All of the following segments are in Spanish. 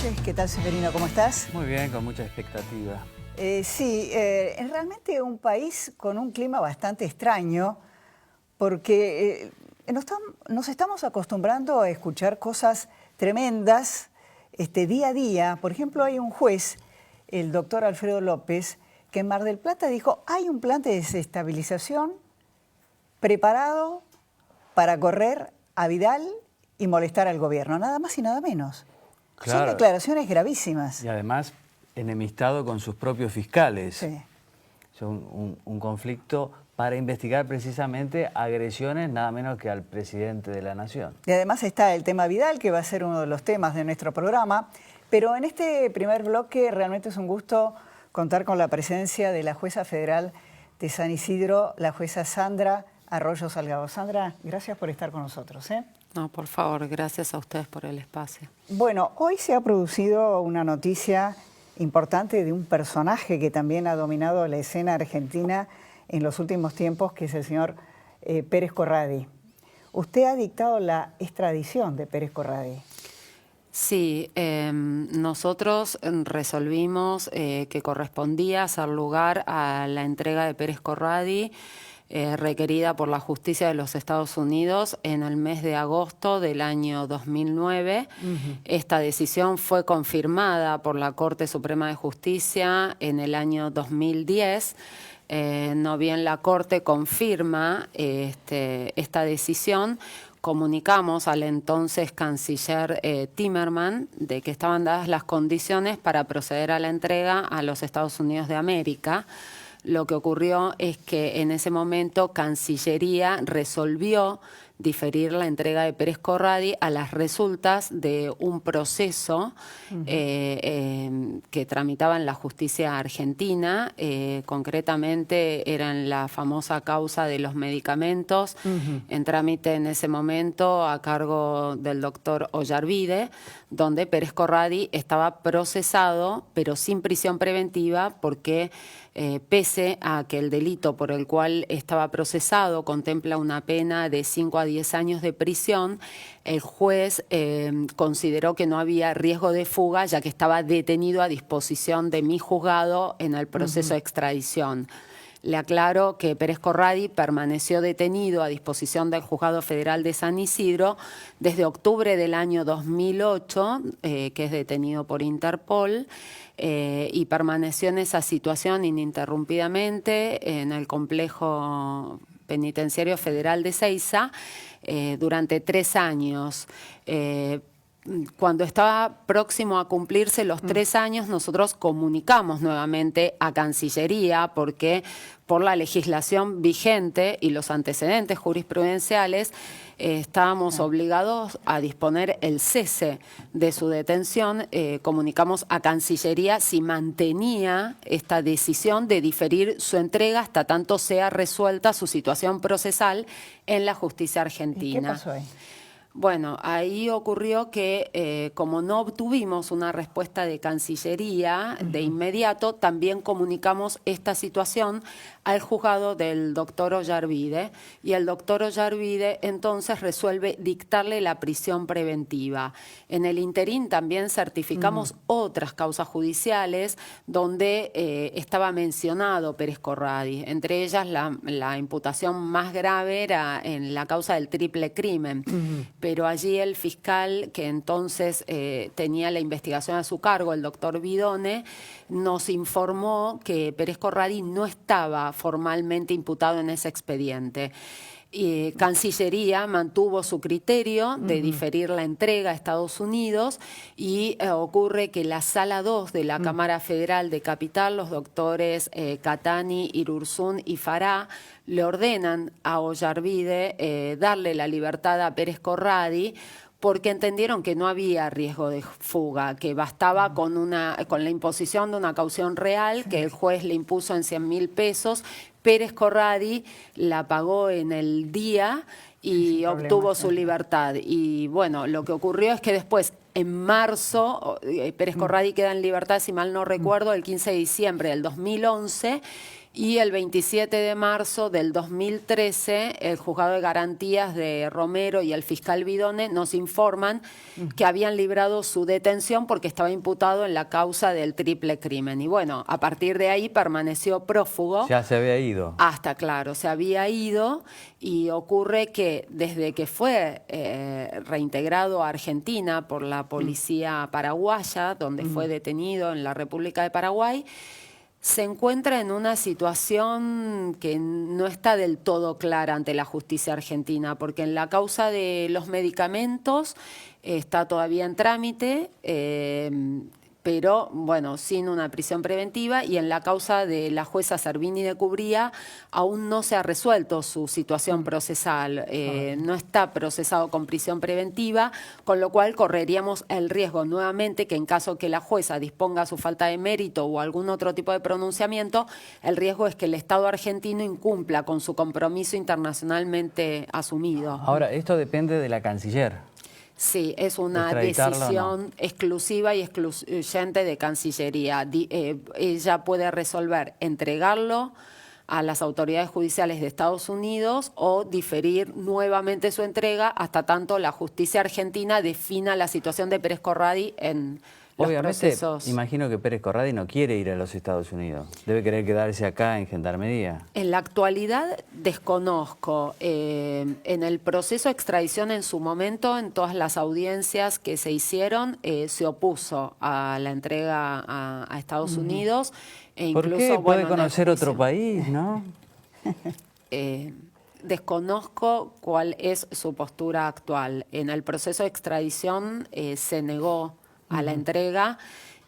noches. ¿Qué tal, Severino? ¿Cómo estás? Muy bien, con mucha expectativa. Sí, es realmente un país con un clima bastante extraño porque nos estamos acostumbrando a escuchar cosas tremendas día a día. Por ejemplo, hay un juez, el doctor Alfredo López, que en Mar del Plata dijo, hay un plan de desestabilización preparado para correr a Vidal y molestar al gobierno, nada más y nada menos. Claro. Son declaraciones gravísimas. Y además enemistado con sus propios fiscales. Sí. Son un conflicto para investigar precisamente agresiones nada menos que al presidente de la nación. Y además está el tema Vidal, que va a ser uno de los temas de nuestro programa. Pero en este primer bloque realmente es un gusto contar con la presencia de la jueza federal de San Isidro, la jueza Sandra Arroyo Salgado. Sandra, gracias por estar con nosotros. No, por favor, gracias a ustedes por el espacio. Bueno, hoy se ha producido una noticia importante de un personaje que también ha dominado la escena argentina en los últimos tiempos, que es el señor Pérez Corradi. Usted ha dictado la extradición de Pérez Corradi. Sí, nosotros resolvimos que correspondía hacer lugar a la entrega de Pérez Corradi requerida por la justicia de los Estados Unidos en el mes de agosto del año 2009. Esta decisión fue confirmada por la Corte Suprema de Justicia en el año 2010. No bien la Corte confirma esta decisión, comunicamos al entonces canciller Timerman de que estaban dadas las condiciones para proceder a la entrega a los Estados Unidos de América. Lo que ocurrió es que en ese momento Cancillería resolvió diferir la entrega de Pérez Corradi a las resultas de un proceso que tramitaba en la justicia argentina. Concretamente era en la famosa causa de los medicamentos, en trámite en ese momento a cargo del doctor Ollarvide, donde Pérez Corradi estaba procesado, pero sin prisión preventiva, porque pese a que el delito por el cual estaba procesado contempla una pena de 5 a 10 años de prisión, el juez consideró que no había riesgo de fuga, ya que estaba detenido a disposición de mi juzgado en el proceso de extradición. Le aclaro que Pérez Corradi permaneció detenido a disposición del Juzgado Federal de San Isidro desde octubre del año 2008, que es detenido por Interpol, y permaneció en esa situación ininterrumpidamente en el complejo penitenciario federal de Seiza durante 3 años. Cuando estaba próximo a cumplirse los 3 años, nosotros comunicamos nuevamente a Cancillería porque por la legislación vigente y los antecedentes jurisprudenciales estábamos obligados a disponer el cese de su detención. Comunicamos a Cancillería si mantenía esta decisión de diferir su entrega hasta tanto sea resuelta su situación procesal en la justicia argentina. ¿Y qué pasó ahí? Bueno, ahí ocurrió que como no obtuvimos una respuesta de Cancillería de inmediato, también comunicamos esta situación al juzgado del doctor Ollarvide, y el doctor Ollarvide entonces resuelve dictarle la prisión preventiva. En el interín también certificamos otras causas judiciales donde estaba mencionado Pérez Corradi, entre ellas la imputación más grave era en la causa del triple crimen. Pero allí el fiscal, que entonces tenía la investigación a su cargo, el doctor Vidone, nos informó que Pérez Corradi no estaba formalmente imputado en ese expediente. Cancillería mantuvo su criterio de diferir la entrega a Estados Unidos y ocurre que la Sala 2 de la Cámara Federal de Capital, los doctores Catani, Irurzún y Fará, le ordenan a Ollarvide darle la libertad a Pérez Corradi porque entendieron que no había riesgo de fuga, que bastaba con la imposición de una caución real que el juez le impuso en 100.000 pesos. Pérez Corradi la pagó en el día y obtuvo su libertad. Y bueno, lo que ocurrió es que después, en marzo, Pérez Corradi queda en libertad, si mal no recuerdo, el 15 de diciembre del 2011, Y el 27 de marzo del 2013, el Juzgado de Garantías de Romero y el fiscal Vidone nos informan que habían librado su detención porque estaba imputado en la causa del triple crimen. Y bueno, a partir de ahí permaneció prófugo. Ya se había ido. Hasta, claro, se había ido, y ocurre que desde que fue reintegrado a Argentina por la policía paraguaya, donde fue detenido en la República de Paraguay, se encuentra en una situación que no está del todo clara ante la justicia argentina, porque en la causa de los medicamentos está todavía en trámite, pero bueno, sin una prisión preventiva, y en la causa de la jueza Servini de Cubría aún no se ha resuelto su situación procesal, no está procesado con prisión preventiva, con lo cual correríamos el riesgo nuevamente que en caso que la jueza disponga su falta de mérito o algún otro tipo de pronunciamiento, el riesgo es que el Estado argentino incumpla con su compromiso internacionalmente asumido. Ahora, esto depende de la canciller. Sí, es una ¿Extraditarlo decisión exclusiva y excluyente de Cancillería. Ella puede resolver entregarlo a las autoridades judiciales de Estados Unidos o diferir nuevamente su entrega hasta tanto la justicia argentina defina la situación de Pérez Corradi en los Obviamente, procesos. imagino que Pérez Corradi no quiere ir a los Estados Unidos. Debe querer quedarse acá en Gendarmería. En la actualidad desconozco. En el proceso de extradición en su momento, en todas las audiencias que se hicieron, se opuso a la entrega a Estados Unidos. E ¿Por incluso, qué? bueno, Puede en el conocer otro juicio, país, ¿no? Desconozco cuál es su postura actual. En el proceso de extradición se negó a la entrega,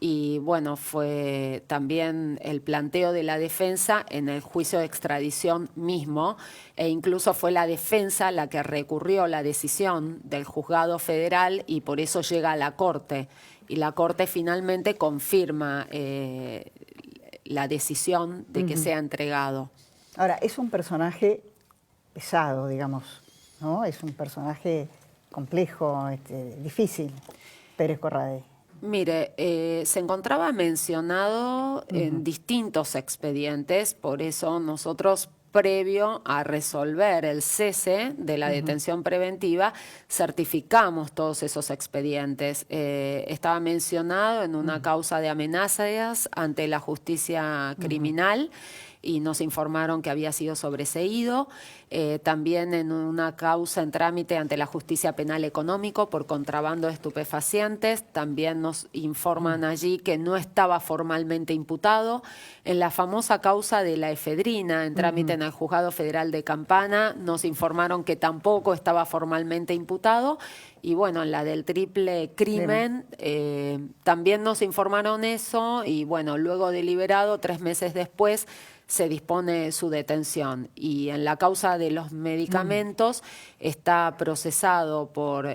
y bueno, fue también el planteo de la defensa en el juicio de extradición mismo, e incluso fue la defensa la que recurrió la decisión del juzgado federal y por eso llega a la Corte, y la Corte finalmente confirma la decisión de que sea entregado. Ahora, es un personaje pesado, digamos, ¿no? Es un personaje complejo, difícil, Pérez Corradi. Mire, se encontraba mencionado en distintos expedientes, por eso nosotros, previo a resolver el cese de la detención preventiva, certificamos todos esos expedientes. Estaba mencionado en una causa de amenazas ante la justicia criminal, y nos informaron que había sido sobreseído. También en una causa en trámite ante la Justicia Penal Económico por contrabando de estupefacientes, también nos informan allí que no estaba formalmente imputado. En la famosa causa de la efedrina, en trámite en el Juzgado Federal de Campana, nos informaron que tampoco estaba formalmente imputado. Y bueno, en la del triple crimen también nos informaron eso, y bueno, luego deliberado, 3 meses después, se dispone su detención. Y en la causa de los medicamentos está procesado por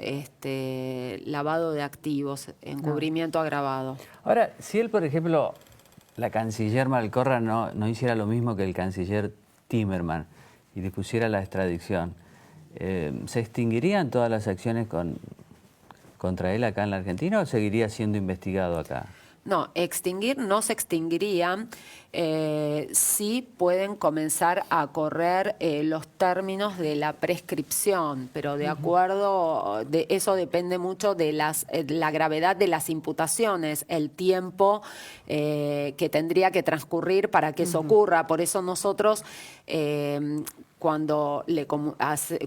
lavado de activos, encubrimiento agravado. Ahora, si él, por ejemplo, la canciller Malcorra no hiciera lo mismo que el canciller Timerman y dispusiera la extradición, ¿se extinguirían todas las acciones contra él acá en la Argentina o seguiría siendo investigado acá? No, extinguir no se extinguirían. Sí pueden comenzar a correr los términos de la prescripción, pero de acuerdo, eso depende mucho de la gravedad de las imputaciones, el tiempo que tendría que transcurrir para que eso ocurra. Por eso nosotros, cuando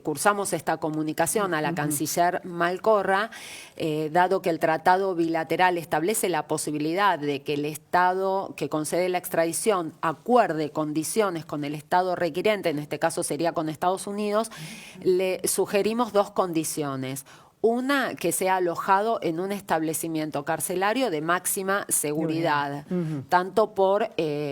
cursamos esta comunicación a la canciller Malcorra, dado que el tratado bilateral establece la posibilidad de que el Estado que concede la extradición acuerde condiciones con el Estado requirente, en este caso sería con Estados Unidos, le sugerimos 2 condiciones. Una, que sea alojado en un establecimiento carcelario de máxima seguridad, tanto por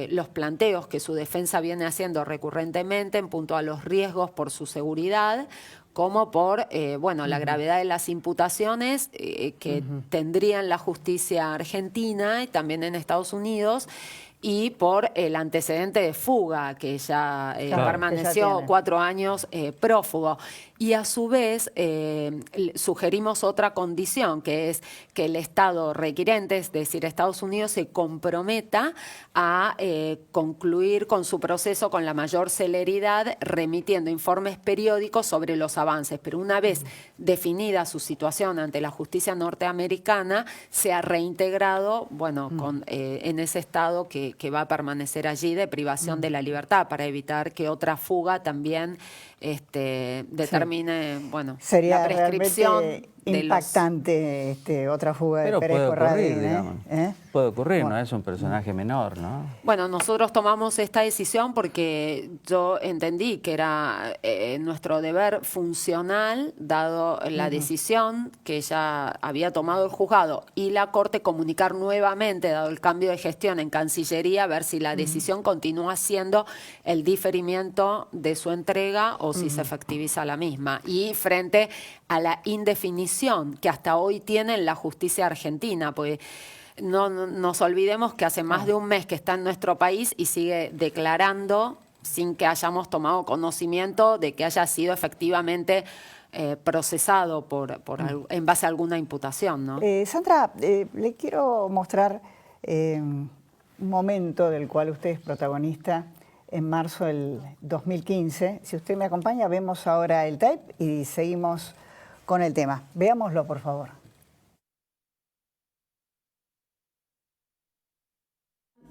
los planteos que su defensa viene haciendo recurrentemente en punto a los riesgos por su seguridad, como por la gravedad de las imputaciones que tendría en la justicia argentina y también en Estados Unidos, y por el antecedente de fuga, que ella permaneció 4 años prófugo. Y a su vez sugerimos otra condición, que es que el Estado requirente, es decir, Estados Unidos, se comprometa a concluir con su proceso con la mayor celeridad, remitiendo informes periódicos sobre los avances. Pero una vez definida su situación ante la justicia norteamericana, se ha reintegrado, bueno, en ese estado que va a permanecer allí de privación de la libertad, para evitar que otra fuga también determine, bueno, sería la prescripción impactante otra fuga de Pero Pérez puede Corradín, ocurrir, digamos. Puede ocurrir, no es un personaje menor, ¿no? Bueno, nosotros tomamos esta decisión porque yo entendí que era nuestro deber funcional, dado la decisión que ya había tomado el juzgado y la Corte, comunicar nuevamente, dado el cambio de gestión en Cancillería, a ver si la decisión continúa siendo el diferimiento de su entrega o si se efectiviza la misma. Y frente a la indefinición que hasta hoy tiene la justicia argentina, pues no nos olvidemos que hace más de un mes que está en nuestro país y sigue declarando sin que hayamos tomado conocimiento de que haya sido efectivamente procesado en base a alguna imputación, ¿no? Sandra, le quiero mostrar un momento del cual usted es protagonista en marzo del 2015. Si usted me acompaña, vemos ahora el tape y seguimos con el tema. Veámoslo, por favor.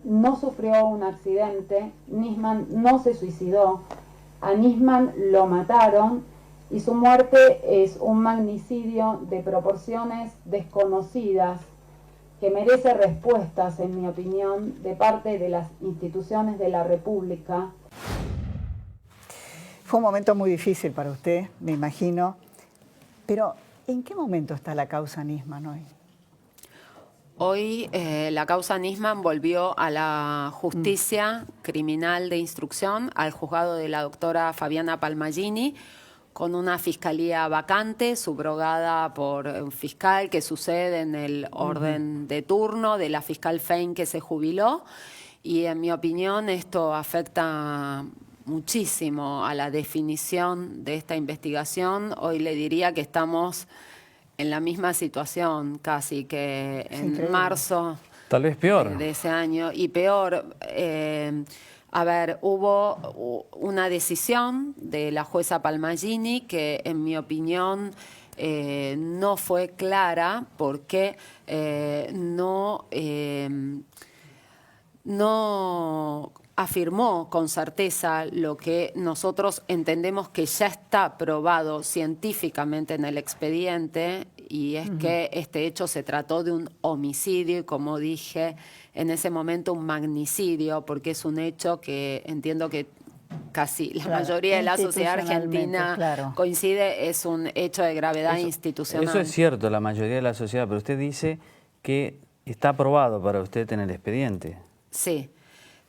No sufrió un accidente, Nisman no se suicidó, a Nisman lo mataron y su muerte es un magnicidio de proporciones desconocidas que merece respuestas, en mi opinión, de parte de las instituciones de la República. Fue un momento muy difícil para usted, me imagino, pero ¿en qué momento está la causa Nisman hoy? Hoy la causa Nisman volvió a la justicia criminal de instrucción, al juzgado de la doctora Fabiana Palmagini, con una fiscalía vacante, subrogada por un fiscal que sucede en el orden de turno de la fiscal Fein, que se jubiló. Y en mi opinión esto afecta muchísimo a la definición de esta investigación. Hoy le diría que estamos en la misma situación casi que en marzo. Tal vez peor. De ese año. Y peor, a ver, hubo una decisión de la jueza Palmagini que, en mi opinión, no fue clara porque no afirmó con certeza lo que nosotros entendemos que ya está probado científicamente en el expediente, y es que este hecho se trató de un homicidio y, como dije en ese momento, un magnicidio, porque es un hecho que entiendo que casi la mayoría de la sociedad argentina coincide, es un hecho de gravedad institucional. Eso es cierto, la mayoría de la sociedad, pero usted dice que está aprobado para usted en el expediente. Sí.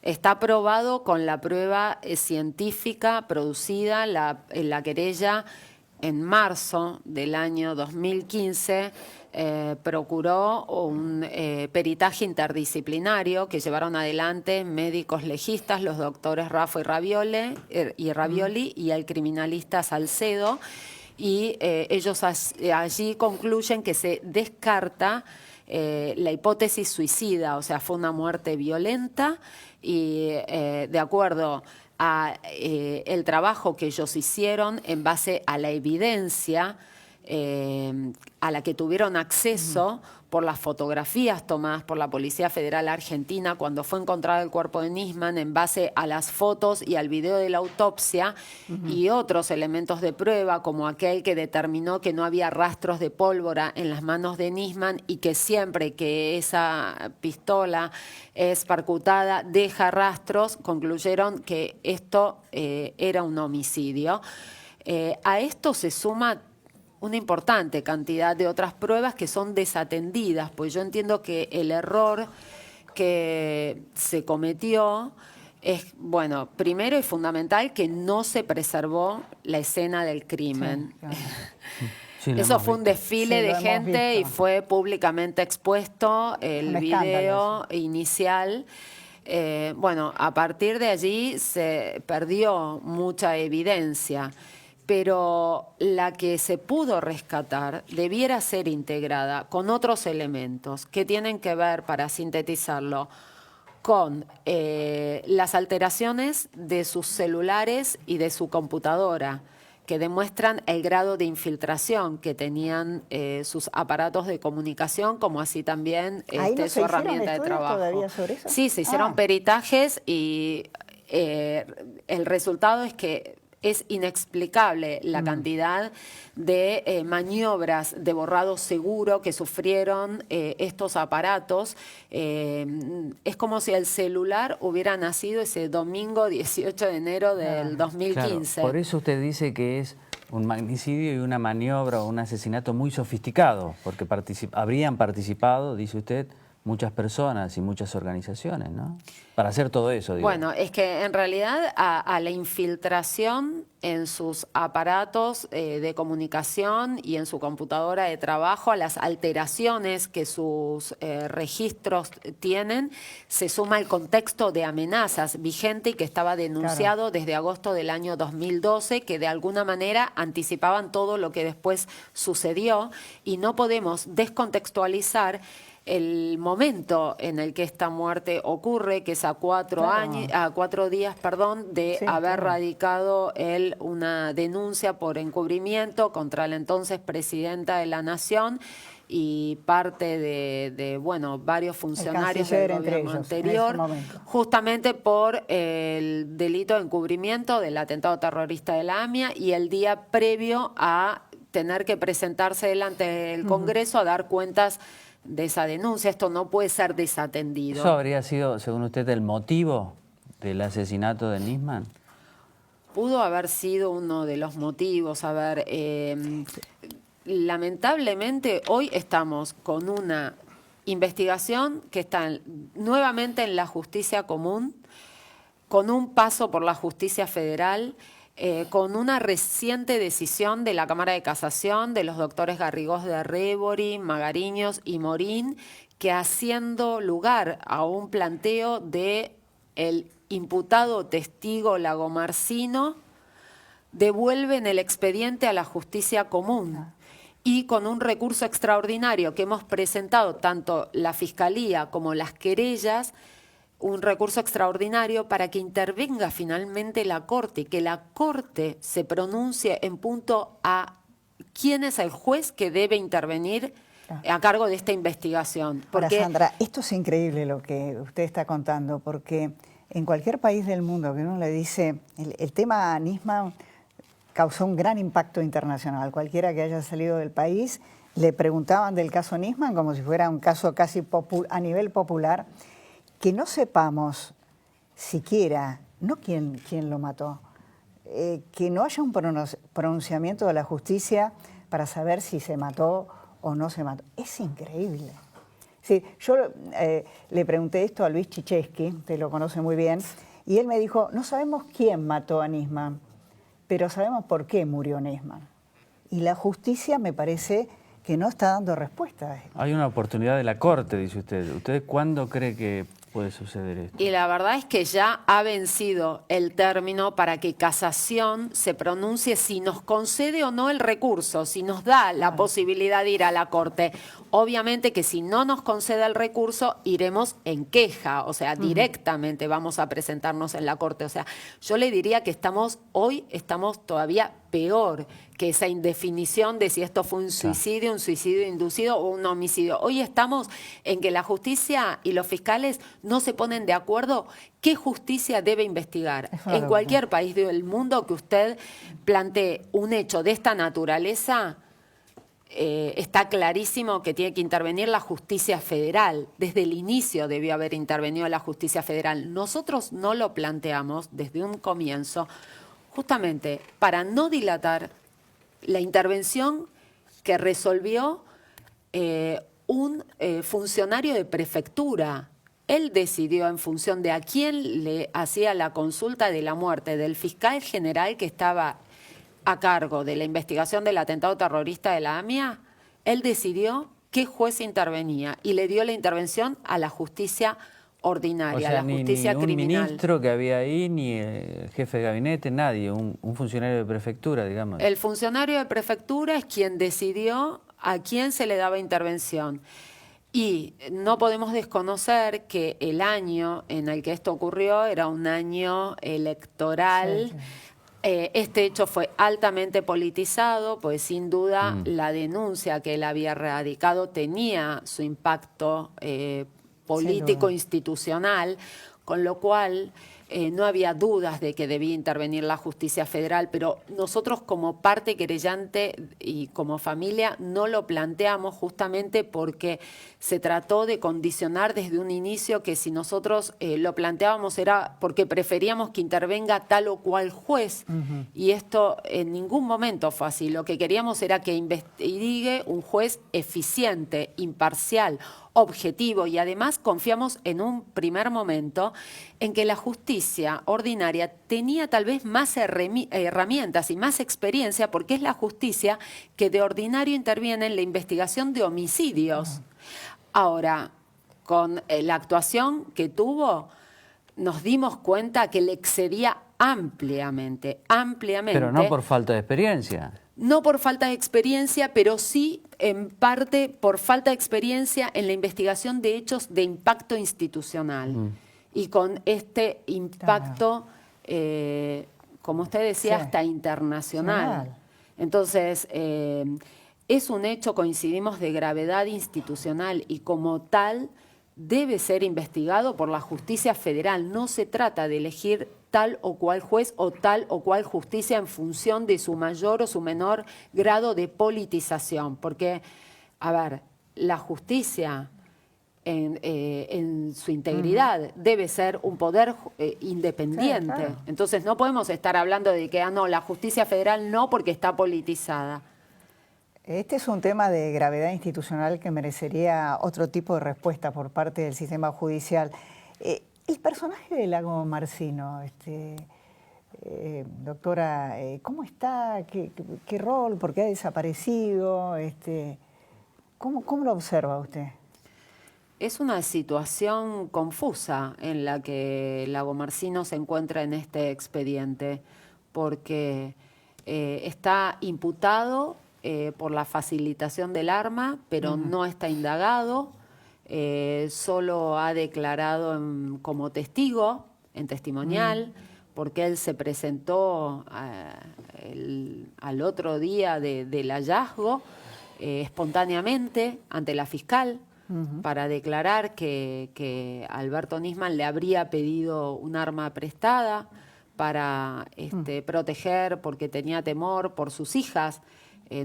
Está aprobado con la prueba científica producida, la querella en marzo del año 2015 procuró un peritaje interdisciplinario que llevaron adelante médicos legistas, los doctores Raffo y Ravioli y el criminalista Salcedo, y ellos allí concluyen que se descarta la hipótesis suicida, o sea, fue una muerte violenta, y de acuerdo a el trabajo que ellos hicieron en base a la evidencia a la que tuvieron acceso por las fotografías tomadas por la Policía Federal Argentina cuando fue encontrado el cuerpo de Nisman, en base a las fotos y al video de la autopsia y otros elementos de prueba, como aquel que determinó que no había rastros de pólvora en las manos de Nisman y que siempre que esa pistola es percutada deja rastros, concluyeron que esto era un homicidio. A esto se suma una importante cantidad de otras pruebas que son desatendidas, pues yo entiendo que el error que se cometió es, bueno, primero y fundamental, que no se preservó la escena del crimen. Sí, claro. Sí, eso fue un desfile de gente y fue públicamente expuesto el video inicial. Bueno, a partir de allí se perdió mucha evidencia, pero la que se pudo rescatar debiera ser integrada con otros elementos que tienen que ver, para sintetizarlo, con las alteraciones de sus celulares y de su computadora, que demuestran el grado de infiltración que tenían sus aparatos de comunicación, como así también su herramienta de trabajo. ¿Todavía sobre eso? Sí, se hicieron peritajes y el resultado es que es inexplicable la cantidad de maniobras de borrado seguro que sufrieron estos aparatos. Es como si el celular hubiera nacido ese domingo 18 de enero del 2015. Claro, por eso usted dice que es un magnicidio y una maniobra o un asesinato muy sofisticado, porque habrían participado, dice usted, muchas personas y muchas organizaciones, ¿no? Para hacer todo eso, digo. Bueno, es que en realidad a la infiltración en sus aparatos de comunicación y en su computadora de trabajo, a las alteraciones que sus registros tienen, se suma el contexto de amenazas vigente y que estaba denunciado desde agosto del año 2012, que de alguna manera anticipaban todo lo que después sucedió, y no podemos descontextualizar el momento en el que esta muerte ocurre, que es a 4 días de haber radicado él una denuncia por encubrimiento contra la entonces presidenta de la Nación y parte de varios funcionarios del gobierno anterior, justamente por el delito de encubrimiento del atentado terrorista de la AMIA, y el día previo a tener que presentarse delante del Congreso a dar cuentas de esa denuncia. Esto no puede ser desatendido. ¿Eso habría sido, según usted, el motivo del asesinato de Nisman? Pudo haber sido uno de los motivos. A ver, lamentablemente hoy estamos con una investigación que está nuevamente en la justicia común, con un paso por la justicia federal, con una reciente decisión de la Cámara de Casación de los doctores Garrigós de Rébori, Magariños y Morín, que haciendo lugar a un planteo de el imputado testigo Lagomarsino, devuelven el expediente a la justicia común. Y con un recurso extraordinario que hemos presentado tanto la Fiscalía como las querellas, un recurso extraordinario para que intervenga finalmente la Corte y que la Corte se pronuncie en punto a quién es el juez que debe intervenir a cargo de esta investigación. Porque... Ahora, Sandra, esto es increíble lo que usted está contando, porque en cualquier país del mundo que uno le dice, el tema Nisman causó un gran impacto internacional. Cualquiera que haya salido del país le preguntaban del caso Nisman como si fuera un caso casi a nivel popular. Que no sepamos siquiera, no quién lo mató, que no haya un pronunciamiento de la justicia para saber si se mató o no se mató. Es increíble. Sí, yo le pregunté esto a Luis Chichesky, usted lo conoce muy bien, y él me dijo, no sabemos quién mató a Nisman, pero sabemos por qué murió Nisman. Y la justicia me parece que no está dando respuesta a esto. Hay una oportunidad de la Corte, dice usted. ¿Usted cuándo cree que puede suceder esto? Y la verdad es que ya ha vencido el término para que Casación se pronuncie si nos concede o no el recurso, si nos da la posibilidad de ir a la Corte. Obviamente que si no nos concede el recurso, iremos en queja, o sea, directamente vamos a presentarnos en la Corte. O sea, yo le diría que hoy estamos todavía peor que esa indefinición de si esto fue un suicidio inducido o un homicidio. Hoy estamos en que la justicia y los fiscales no se ponen de acuerdo qué justicia debe investigar. En cualquier país del mundo que usted plantee un hecho de esta naturaleza, está clarísimo que tiene que intervenir la justicia federal. Desde el inicio debió haber intervenido la justicia federal. Nosotros no lo planteamos desde un comienzo, justamente para no dilatar la intervención que resolvió un funcionario de prefectura. Él decidió en función de a quién le hacía la consulta de la muerte del fiscal general que estaba a cargo de la investigación del atentado terrorista de la AMIA. Él decidió qué juez intervenía y le dio la intervención a la justicia ordinaria, O sea, la justicia ni un criminal. ministro que había ahí, ni el jefe de gabinete, nadie, un funcionario de prefectura, digamos. El funcionario de prefectura es quien decidió a quién se le daba intervención. Y no podemos desconocer que el año en el que esto ocurrió era un año electoral. Sí, sí. Este hecho fue altamente politizado, pues sin duda la denuncia que él había radicado tenía su impacto político, duda. institucional, con lo cual no había dudas de que debía intervenir la justicia federal, pero nosotros como parte querellante y como familia no lo planteamos justamente porque se trató de condicionar desde un inicio que si nosotros lo planteábamos era porque preferíamos que intervenga tal o cual juez, y esto en ningún momento fue así. Lo que queríamos era que investigue un juez eficiente, imparcial, objetivo, y además confiamos en un primer momento en que la justicia ordinaria tenía tal vez más herramientas y más experiencia, porque es la justicia que de ordinario interviene en la investigación de homicidios. Ahora, con la actuación que tuvo, nos dimos cuenta que le excedía ampliamente. Pero no por falta de experiencia. No por falta de experiencia, pero sí en parte por falta de experiencia en la investigación de hechos de impacto institucional. Y con este impacto, como usted decía, Sí. hasta internacional. Nacional. Entonces, es un hecho, coincidimos, de gravedad institucional y como tal debe ser investigado por la justicia federal. No se trata de elegir tal o cual juez o tal o cual justicia en función de su mayor o su menor grado de politización. Porque, a ver, la justicia en su integridad debe ser un poder independiente. Sí, claro. Entonces no podemos estar hablando de que, no, la justicia federal no porque está politizada. Este es un tema de gravedad institucional que merecería otro tipo de respuesta por parte del sistema judicial. El personaje de Lago Marcino, doctora, ¿cómo está? ¿Qué rol? ¿Por qué ha desaparecido? ¿Cómo lo observa usted? Es una situación confusa en la que Lago Marcino se encuentra en este expediente, porque está imputado por la facilitación del arma, pero no está indagado, solo ha declarado como testigo, en testimonial, porque él se presentó al otro día del hallazgo espontáneamente ante la fiscal para declarar que Alberto Nisman le habría pedido un arma prestada para proteger, porque tenía temor por sus hijas.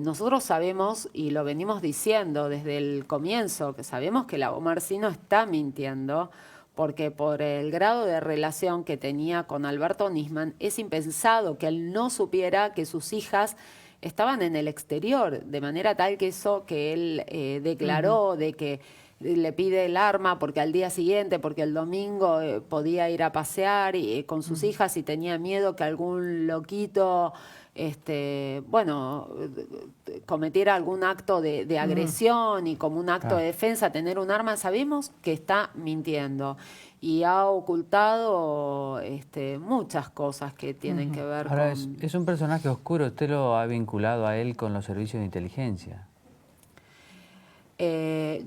Nosotros sabemos, y lo venimos diciendo desde el comienzo, que sabemos que Lago Marcino está mintiendo, porque por el grado de relación que tenía con Alberto Nisman, es impensado que él no supiera que sus hijas estaban en el exterior, de manera tal que eso que él declaró de que le pide el arma porque al día siguiente, porque el domingo podía ir a pasear con sus hijas y tenía miedo que algún loquito cometiera algún acto de agresión y como un acto de defensa tener un arma. Sabemos que está mintiendo y ha ocultado muchas cosas que tienen que ver Ahora, con... es un personaje oscuro, usted lo ha vinculado a él con los servicios de inteligencia.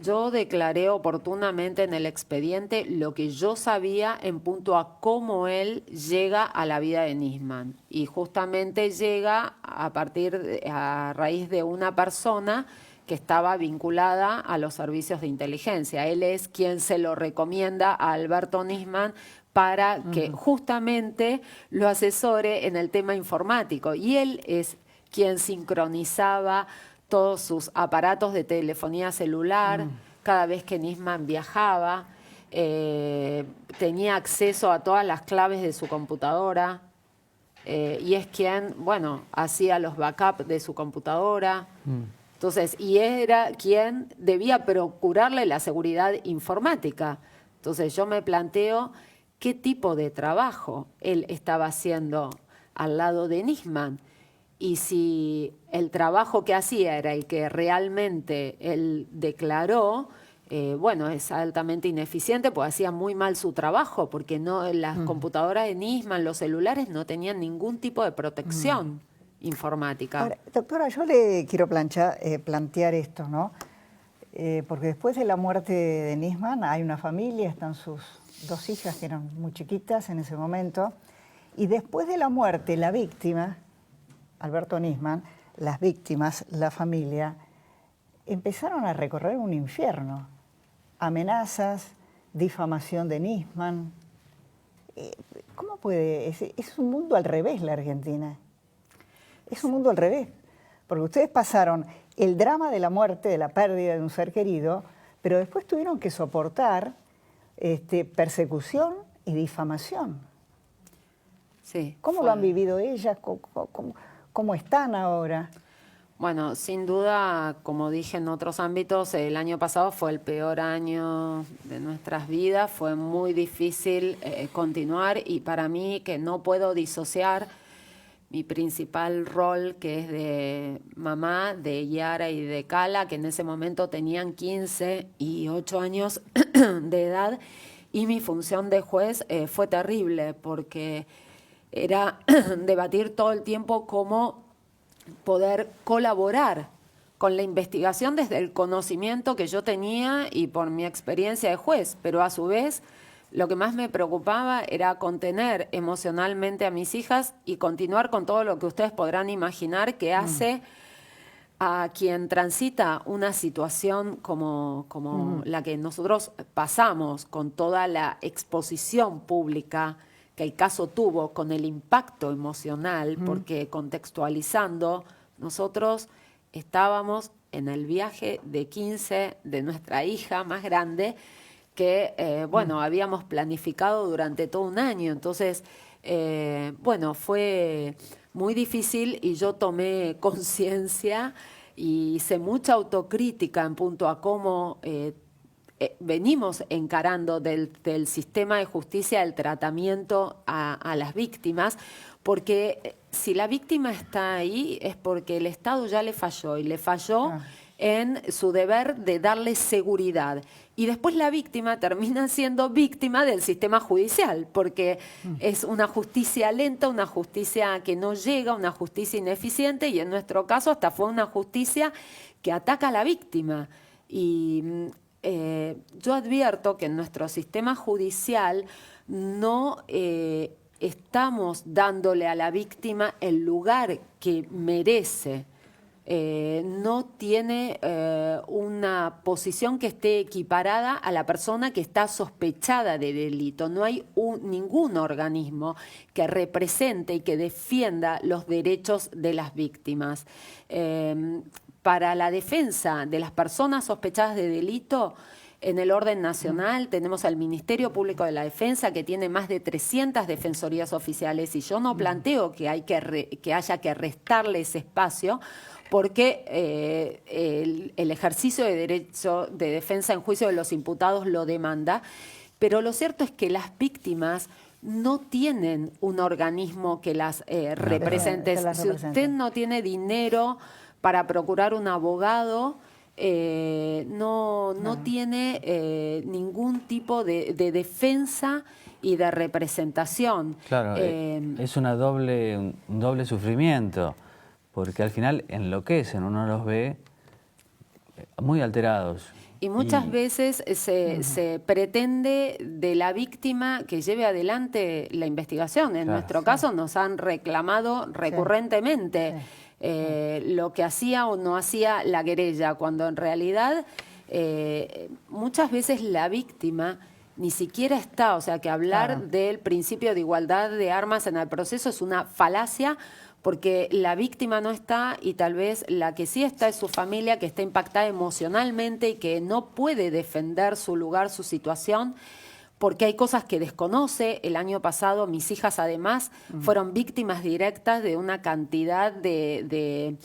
Yo declaré oportunamente en el expediente lo que yo sabía en punto a cómo él llega a la vida de Nisman. Y justamente llega a raíz de una persona que estaba vinculada a los servicios de inteligencia. Él es quien se lo recomienda a Alberto Nisman para que justamente lo asesore en el tema informático. Y él es quien sincronizaba todos sus aparatos de telefonía celular, cada vez que Nisman viajaba, tenía acceso a todas las claves de su computadora, y es quien, hacía los backups de su computadora. Entonces, y era quien debía procurarle la seguridad informática. Entonces yo me planteo qué tipo de trabajo él estaba haciendo al lado de Nisman. Y si el trabajo que hacía era el que realmente él declaró, bueno, es altamente ineficiente, pues hacía muy mal su trabajo, porque no, las computadoras de Nisman, los celulares no tenían ningún tipo de protección informática. Ahora, doctora, yo le quiero plantear esto, ¿no? Porque después de la muerte de Nisman hay una familia, están sus 2 hijas que eran muy chiquitas en ese momento, y después de la muerte, la víctima, Alberto Nisman, las víctimas, la familia, empezaron a recorrer un infierno. Amenazas, difamación de Nisman. ¿Cómo puede? Es un mundo al revés la Argentina. Es un mundo al revés. Porque ustedes pasaron el drama de la muerte, de la pérdida de un ser querido, pero después tuvieron que soportar persecución y difamación. Sí, ¿Cómo lo han vivido ellas? ¿Cómo están ahora? Bueno, sin duda, como dije en otros ámbitos, el año pasado fue el peor año de nuestras vidas, fue muy difícil continuar, y para mí, que no puedo disociar mi principal rol, que es de mamá de Yara y de Cala, que en ese momento tenían 15 y 8 años de edad, y mi función de juez fue terrible, porque era debatir todo el tiempo cómo poder colaborar con la investigación desde el conocimiento que yo tenía y por mi experiencia de juez, pero a su vez lo que más me preocupaba era contener emocionalmente a mis hijas y continuar con todo lo que ustedes podrán imaginar que hace a quien transita una situación como la que nosotros pasamos, con toda la exposición pública que el caso tuvo, con el impacto emocional, porque contextualizando, nosotros estábamos en el viaje de 15 de nuestra hija más grande, que, bueno, habíamos planificado durante todo un año. Entonces, bueno, fue muy difícil, y yo tomé conciencia y hice mucha autocrítica en punto a cómo venimos encarando del sistema de justicia el tratamiento a las víctimas, porque si la víctima está ahí es porque el Estado ya le falló, y le falló en su deber de darle seguridad. Y después la víctima termina siendo víctima del sistema judicial, porque es una justicia lenta, una justicia que no llega, una justicia ineficiente, y en nuestro caso hasta fue una justicia que ataca a la víctima. Y yo advierto que en nuestro sistema judicial no estamos dándole a la víctima el lugar que merece. No tiene una posición que esté equiparada a la persona que está sospechada de delito. No hay ningún organismo que represente y que defienda los derechos de las víctimas. Para la defensa de las personas sospechadas de delito, en el orden nacional tenemos al Ministerio Público de la Defensa, que tiene más de 300 defensorías oficiales, y yo no planteo que haya que restarle ese espacio, porque el ejercicio de derecho de defensa en juicio de los imputados lo demanda, pero lo cierto es que las víctimas no tienen un organismo que las represente. Si usted no tiene dinero para procurar un abogado, no tiene ningún tipo de defensa y de representación. Claro, es un doble sufrimiento, porque al final enloquecen, uno los ve muy alterados. Y muchas veces se pretende de la víctima que lleve adelante la investigación. En nuestro caso nos han reclamado recurrentemente lo que hacía o no hacía la querella, cuando en realidad muchas veces la víctima ni siquiera está. O sea, que hablar del principio de igualdad de armas en el proceso es una falacia, porque la víctima no está, y tal vez la que sí está es su familia, que está impactada emocionalmente y que no puede defender su lugar, su situación, porque hay cosas que desconoce. El año pasado mis hijas además fueron víctimas directas de una cantidad de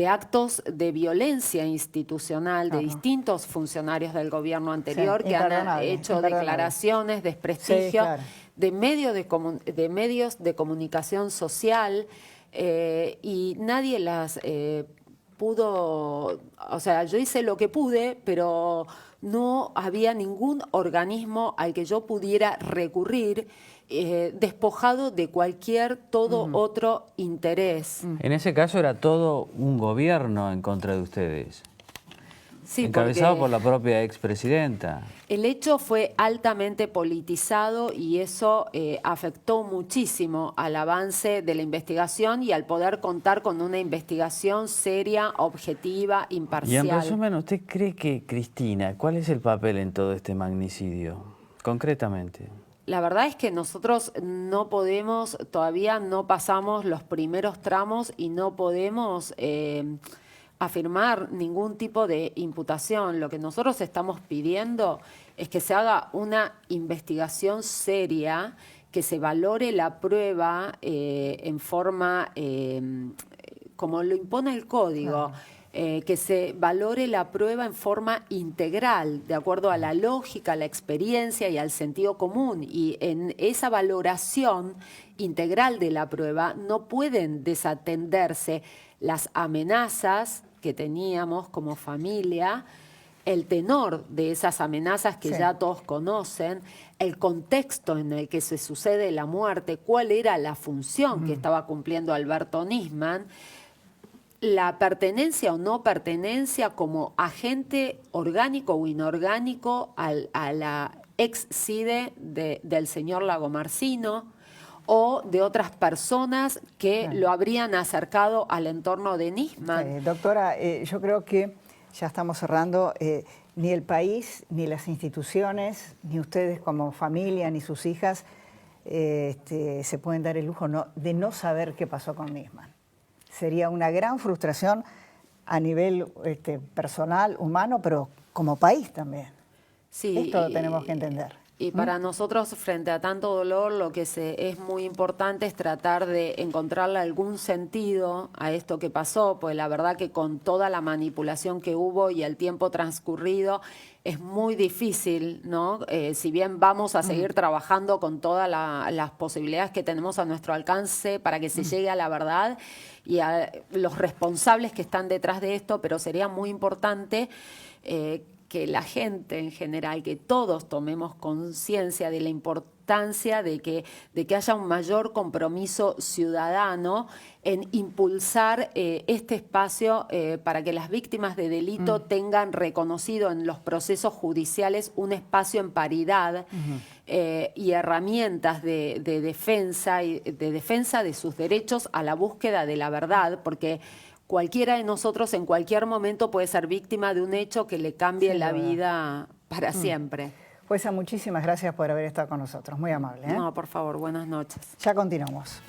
actos de violencia institucional de distintos funcionarios del gobierno anterior, que han hecho declaraciones, desprestigio de medios de comunicación social, y nadie las pudo, o sea, yo hice lo que pude, pero no había ningún organismo al que yo pudiera recurrir despojado de cualquier otro interés. En ese caso era todo un gobierno en contra de ustedes. Sí, encabezado por la propia expresidenta. El hecho fue altamente politizado y eso afectó muchísimo al avance de la investigación y al poder contar con una investigación seria, objetiva, imparcial. Y en resumen, ¿usted cree que Cristina, cuál es el papel en todo este magnicidio, concretamente? La verdad es que nosotros no podemos, todavía no pasamos los primeros tramos y no podemos afirmar ningún tipo de imputación. Lo que nosotros estamos pidiendo es que se haga una investigación seria, que se valore la prueba en forma como lo impone el código. Que se valore la prueba en forma integral, de acuerdo a la lógica, a la experiencia y al sentido común. Y en esa valoración integral de la prueba no pueden desatenderse las amenazas que teníamos como familia, el tenor de esas amenazas que ya todos conocen, el contexto en el que se sucede la muerte, cuál era la función que estaba cumpliendo Alberto Nisman, la pertenencia o no pertenencia como agente orgánico o inorgánico a la ex-CIDE del señor Lagomarsino o de otras personas que lo habrían acercado al entorno de Nisman. Doctora, yo creo que ya estamos cerrando. Ni el país, ni las instituciones, ni ustedes como familia, ni sus hijas se pueden dar el lujo de no saber qué pasó con Nisman. Sería una gran frustración a nivel personal, humano, pero como país también. Sí, esto lo tenemos que entender. Y para nosotros, frente a tanto dolor, lo que es muy importante es tratar de encontrarle algún sentido a esto que pasó, pues la verdad que con toda la manipulación que hubo y el tiempo transcurrido, es muy difícil, ¿no? Si bien vamos a seguir trabajando con todas las posibilidades que tenemos a nuestro alcance para que se llegue a la verdad y a los responsables que están detrás de esto, pero sería muy importante que la gente en general, que todos tomemos conciencia de la importancia de que haya un mayor compromiso ciudadano en impulsar este espacio para que las víctimas de delito tengan reconocido en los procesos judiciales un espacio en paridad y herramientas de defensa de sus derechos a la búsqueda de la verdad, porque cualquiera de nosotros en cualquier momento puede ser víctima de un hecho que le cambie la vida para siempre. Jueza, muchísimas gracias por haber estado con nosotros. Muy amable. No, por favor, buenas noches. Ya continuamos.